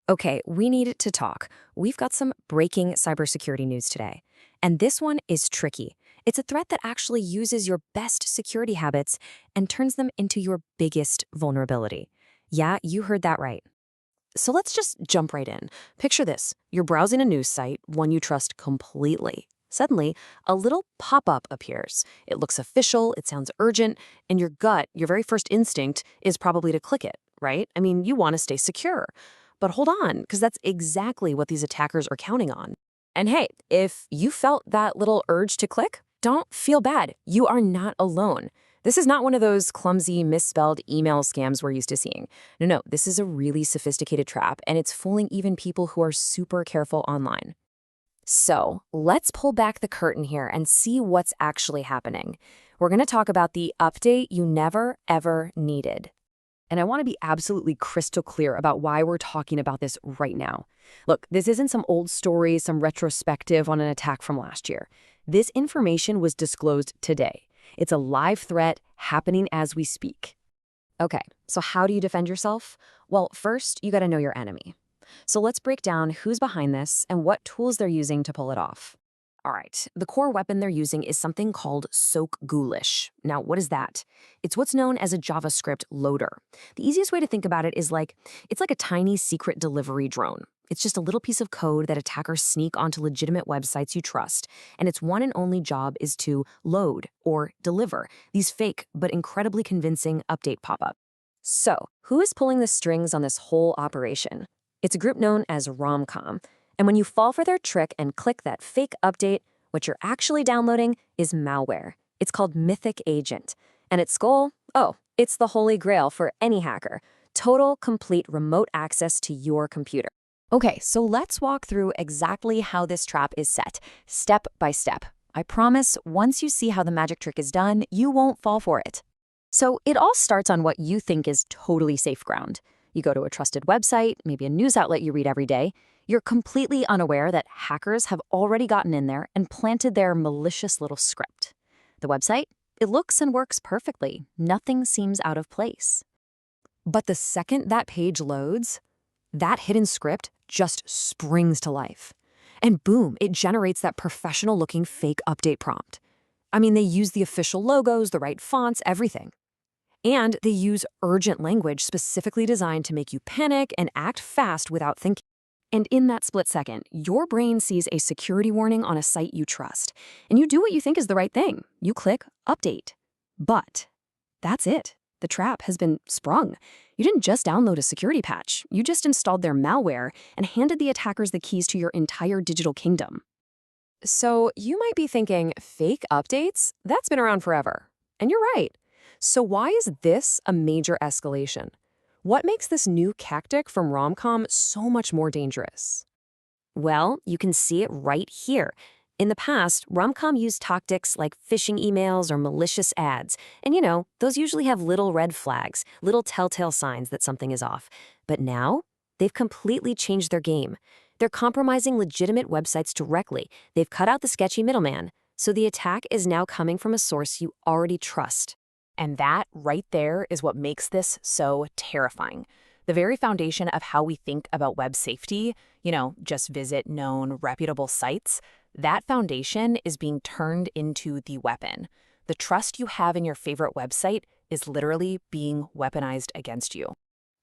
Okay, we need to talk. We've got some breaking cybersecurity news today. And this one is tricky. It's a threat that actually uses your best security habits and turns them into your biggest vulnerability. Yeah, you heard that right. So let's just jump right in. Picture this. You're browsing a news site, one you trust completely. Suddenly, a little pop-up appears. It looks official, it sounds urgent, and your gut, your very first instinct, is probably to click it, right? I mean, you want to stay secure. But hold on, because that's exactly what these attackers are counting on. And hey, if you felt that little urge to click, don't feel bad. You are not alone. This is not one of those clumsy, misspelled email scams we're used to seeing. No, this is a really sophisticated trap, and it's fooling even people who are super careful online. So let's pull back the curtain here and see what's actually happening. We're going to talk about the update you never, ever needed. And I want to be absolutely crystal clear about why we're talking about this right now. Look, this isn't some old story, some retrospective on an attack from last year. This information was disclosed today. It's a live threat happening as we speak. Okay, so how do you defend yourself? Well, first, you got to know your enemy. So let's break down who's behind this and what tools they're using to pull it off. All right, the core weapon they're using is something called SocGholish. Now, what is that? It's what's known as a JavaScript loader. The easiest way to think about it is it's like a tiny secret delivery drone. It's just a little piece of code that attackers sneak onto legitimate websites you trust, and its one and only job is to load or deliver these fake but incredibly convincing update pop-up. So, who is pulling the strings on this whole operation? It's a group known as RomCom. And when you fall for their trick and click that fake update, what you're actually downloading is malware. It's called Mythic Agent. And its goal? Oh, it's the holy grail for any hacker. Total, complete remote access to your computer. Okay, so let's walk through exactly how this trap is set, step by step. I promise, once you see how the magic trick is done, you won't fall for it. So it all starts on what you think is totally safe ground. You go to a trusted website, maybe a news outlet you read every day. You're completely unaware that hackers have already gotten in there and planted their malicious little script. The website, it looks and works perfectly. Nothing seems out of place. But the second that page loads, that hidden script just springs to life. And boom, it generates that professional-looking fake update prompt. I mean, they use the official logos, the right fonts, everything. And they use urgent language specifically designed to make you panic and act fast without thinking. And in that split second, your brain sees a security warning on a site you trust, and you do what you think is the right thing. You click Update. But that's it. The trap has been sprung. You didn't just download a security patch. You just installed their malware and handed the attackers the keys to your entire digital kingdom. So you might be thinking, fake updates? That's been around forever. And you're right. So why is this a major escalation? What makes this new tactic from RomCom so much more dangerous? Well, you can see it right here. In the past, RomCom used tactics like phishing emails or malicious ads. And those usually have little red flags, little telltale signs that something is off. But now, they've completely changed their game. They're compromising legitimate websites directly. They've cut out the sketchy middleman. So the attack is now coming from a source you already trust. And that right there is what makes this so terrifying. The very foundation of how we think about web safety, just visit known, reputable sites, that foundation is being turned into the weapon. The trust you have in your favorite website is literally being weaponized against you.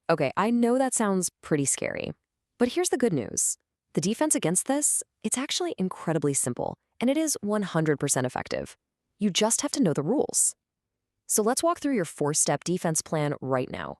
Okay, I know that sounds pretty scary. But here's the good news. The defense against this, it's actually incredibly simple, and it is 100% effective. You just have to know the rules. So let's walk through your 4-step defense plan right now.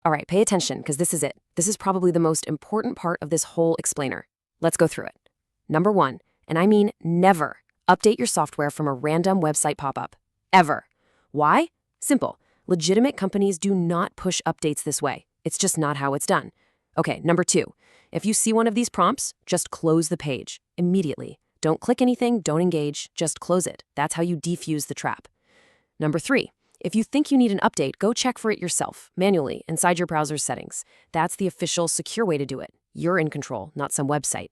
All right, pay attention, because this is it. This is probably the most important part of this whole explainer. Let's go through it. Number 1, and I mean never, update your software from a random website pop-up. Ever. Why? Simple. Legitimate companies do not push updates this way. It's just not how it's done. Okay, number 2, if you see one of these prompts, just close the page immediately. Don't click anything, don't engage, just close it. That's how you defuse the trap. Number 3, if you think you need an update, go check for it yourself, manually, inside your browser's settings. That's the official, secure way to do it. You're in control, not some website.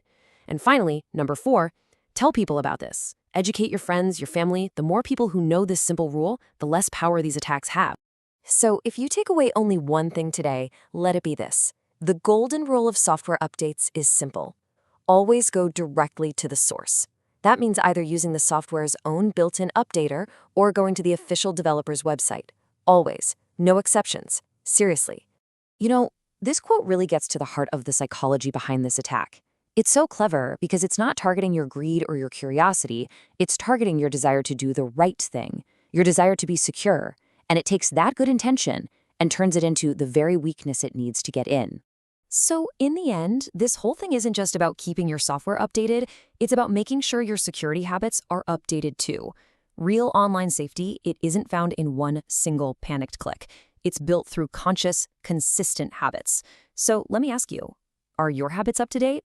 And finally, number 4, tell people about this. Educate your friends, your family. The more people who know this simple rule, the less power these attacks have. So if you take away only one thing today, let it be this. The golden rule of software updates is simple. Always go directly to the source. That means either using the software's own built-in updater or going to the official developer's website. Always. No exceptions. Seriously. This quote really gets to the heart of the psychology behind this attack. It's so clever because it's not targeting your greed or your curiosity, it's targeting your desire to do the right thing, your desire to be secure, and it takes that good intention and turns it into the very weakness it needs to get in. So in the end, this whole thing isn't just about keeping your software updated, it's about making sure your security habits are updated too. Real online safety, it isn't found in one single panicked click. It's built through conscious, consistent habits. So let me ask you, are your habits up to date?